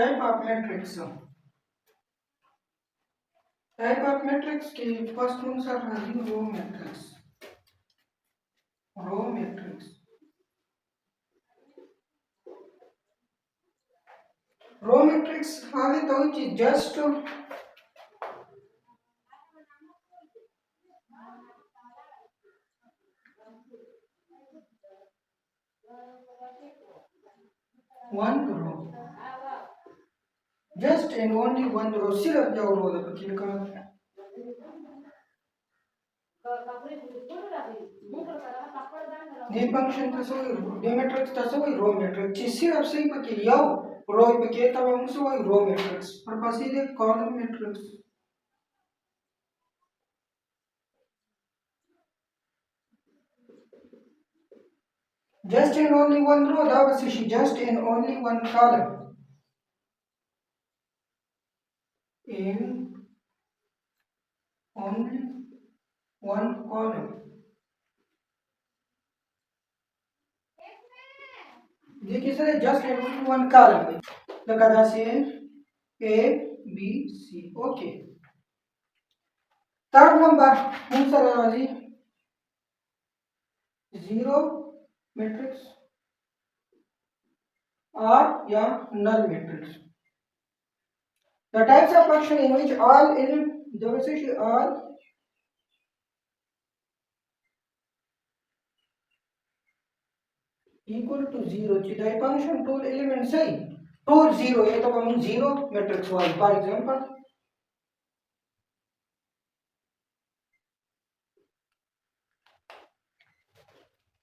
Type of matrix. Type of matrix के first ones are having row matrix. Row matrix. Row matrix हावे तो कि just one row. Just and only one row. सिर्फ जो row है पक्की निकाल. ये फंक्शन तसवी ये मैट्रिक्स तसवी रो मैट्रिक्स चिसी अब सही पके याव रो पके तब हम सो वही रो मैट्रिक्स और पास ये column matrix just and only one row that was just and only one column in only one column ये किसे just and only one column लगा से A B C okay third number कौन सा लगा जी zero matrix or या null matrix. The types of function in which all equal to zero. The function tool element say tool zero. ये तो हम zero matrix one. For example,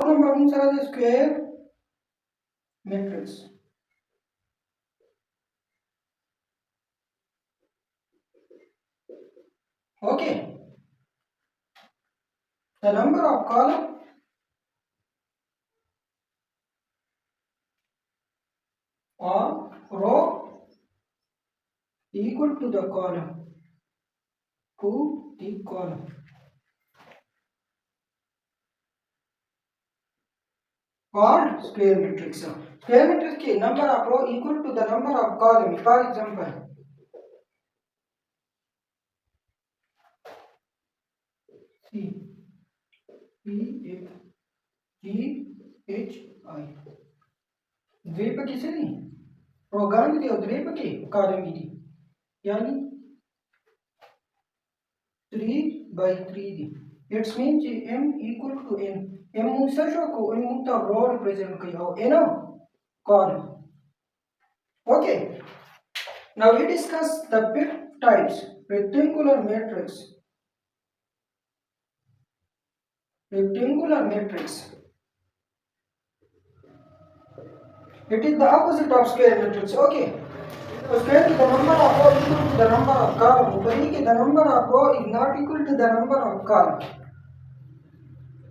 हम सारा square matrix. Okay. The number of column or row equal to the column called square matrix. Square matrix के number of row equal to the number of column. For example, C P F G H I द्विपक्षी से नहीं programme दिया द्विपक्षी column की यानी 3 by 3 the it's mean कि m equal to n m मुंसशो को n मुक्ता रो represent किया हो n column okay now we discuss the bit types rectangular matrix it is the opposite of square matrix okay so square is the number of row equal to the number of column but here the number of row is not equal to the number of column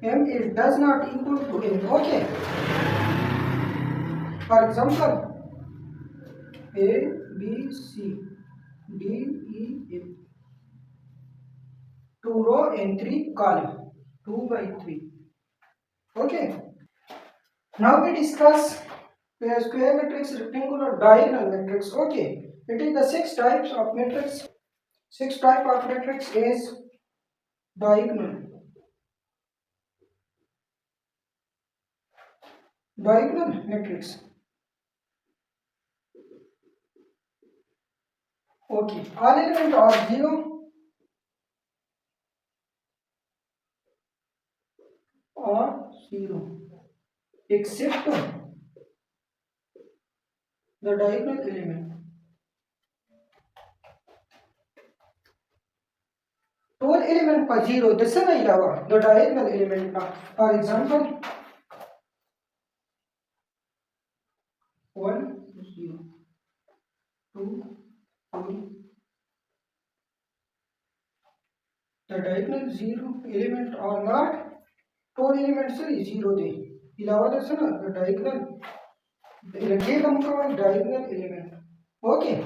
m it does not equal to n okay for example a b c d e f 2 row and 3 column 2 by 3 okay now we discuss the square matrix rectangular diagonal matrix okay it is the 6 types of matrix 6 type of matrix is diagonal matrix okay all elements are 0 or 0 except the diagonal element total element पर 0 जिससे नहीं लगा the diagonal element का for example 1 0 2 3 the diagonal 0 element or not total element से 0 दे इलावा दे ना the diagonal ये कम का diagonal element okay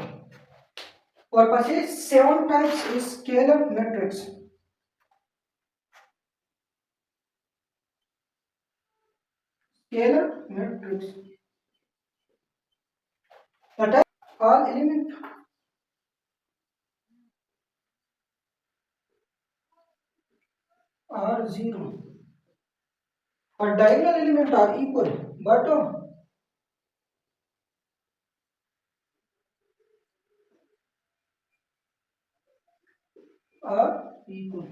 और पास 7 types is scalar matrix all element are 0 but diagonal element are equal but are equal.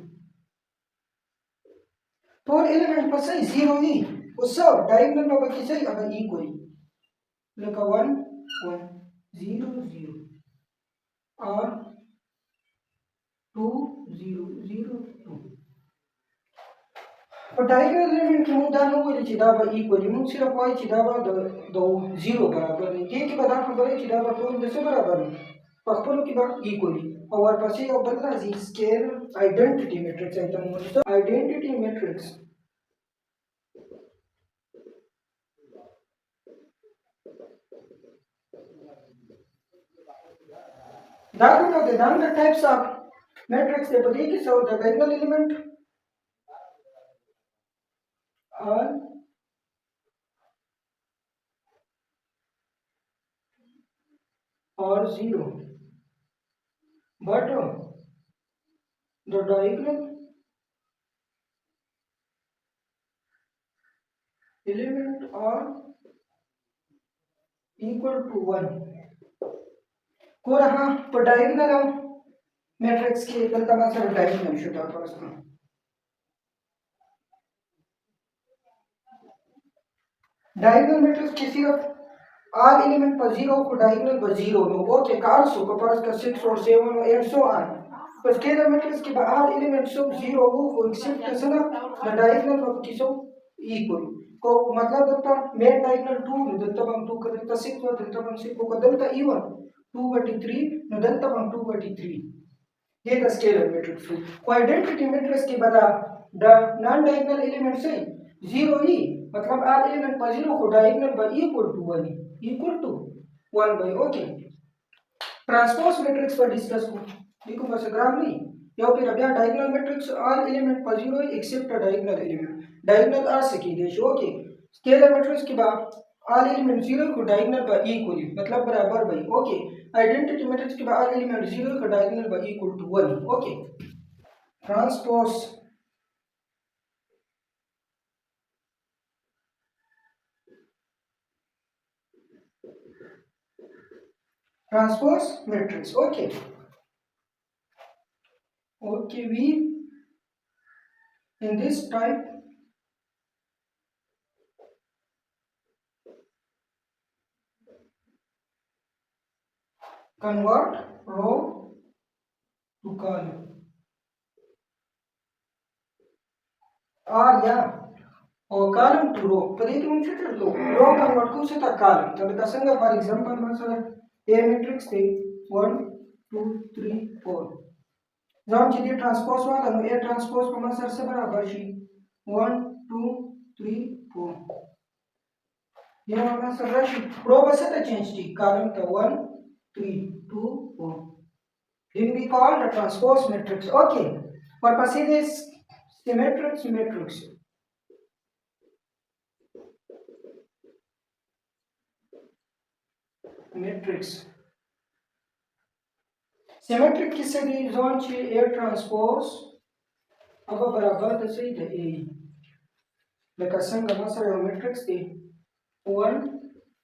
4 element पर सही 0 ही उससे diagonal में बाकी सही अब equal लगा 1 1 0 0 और 2 0 0 2 और diagonal element की मुद्दा न कोई चिदाबा equal मुझ सिर्फ कोई चिदाबा दो 0 बराबर है ये की बता खबर है चिदाबा तो जैसे बराबर है पक्पलों की बात equally और पसी अब बदला जी स्केल आइडेंटिटी मैट्रिक्स है तो identity matrix That one of the number types of matrix they put is so the diagonal element or 0 but the diagonal element are equal to 1 को रहा पर diagonal matrix के इधर का मतलब diagonal शुद्ध आता है diagonal matrix की सिर्फ r element पर 0 को diagonal पर 0 नो ओके also को पास का 6 और 7 और 8 so on पर scalar matrix के r element सब 0 को except कसना the diagonal पर किसो equal को मतलब दत्ता main diagonal 2 नो दत्ता हम 2 का दत्ता 6 और दत्ता हम 6 को दत्ता even 2/3 नो दत्ता हम 2/3 ये the scalar matrix को identity matrix के बता the non diagonal element से 0 ही मतलब r element पर 0 को diagonal by equal to 1 by okay transpose matrix पर डिस्कस को देखो बस ग्राम नहीं या फिर अब यहाँ डायगोनल मैट्रिक्स r एलिमेंट पर 0 है except diagonal element diagonal r से की देश ओके स्केलर मैट्रिक्स के बाद r एलिमेंट 0 को डायगोनल बाय इक्वली मतलब बराबर बाय ओके आइडेंटिटी मैट्रिक्स के बाद r एलिमेंट 0 को diagonal by equal to 1 okay transpose matrix okay we in this type convert row to column or yeah or column to row पर एक मुझे कर लो row convert को से था column तो बता संगा for example मतलब a matrix थे 1 2 3 4 जब चीजें ट्रांसपोज वाला नो a ट्रांसपोज को मतलब से बराबर शी 1 2 3 4 ये हमारा सब राशि रो बस है तो चेंज थी column तो 1 3 2 4 then we call the transpose matrix okay और पसी this symmetric matrix symmetric किससे दी जोन ची a transpose अब बराबर तो सही था a लेकिन संग मसला matrix थी 1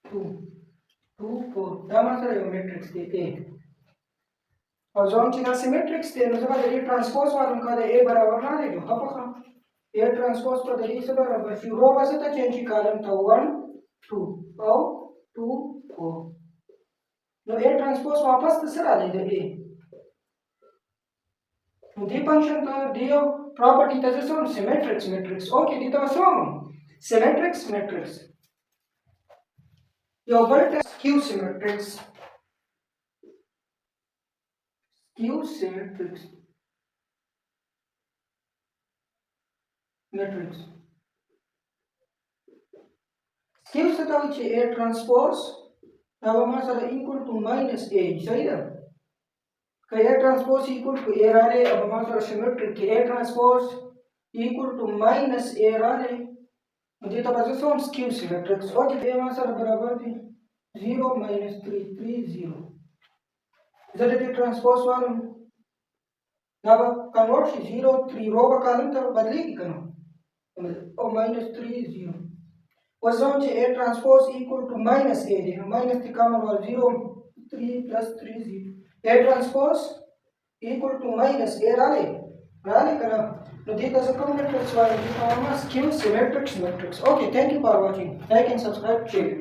2 2 4 दा मसला matrix थी a और जोन ची ना सिमेट्रिक्स थे नो जब ये ट्रांसपोज वालों का a बराबर ना ले जो हपका a ट्रांसपोज पर दे से बराबर सी रो बस तो चेंज की कॉलम था 1 2 और 2 4 नो a ट्रांसपोज वापस तो सरा ले दे a दी फंक्शन तो दियो प्रॉपर्टी तो सो सिमेट्रिक्स मैट्रिक्स ओके दी तो सो सिमेट्रिक्स मैट्रिक्स यो वर्ट skew सिमेट्रिक्स Q symmetric matrix. Q से तो होची A transpose अब हमारा सारा equal to minus A सही है का A transpose equal to A रहा है अब हमारा सारा symmetric A transpose equal to minus A रहा है मुझे तो बस सोम Q symmetric ओके ये हमारा सारा बराबर थी 0 minus 3 3 0 ZT ट्रांसपोज 1 अब कन्वर्ट 0 3 रो का कॉलम तो बदलेगी कनो और -3 0 वजन A transpose equal to -A दे माइनस की कॉमन वाला 0 3 + 3 0 A transpose equal to -A राले कना no these are the matrix while we form a skew symmetric matrix. Okay, thank you for watching. Like and subscribe, share.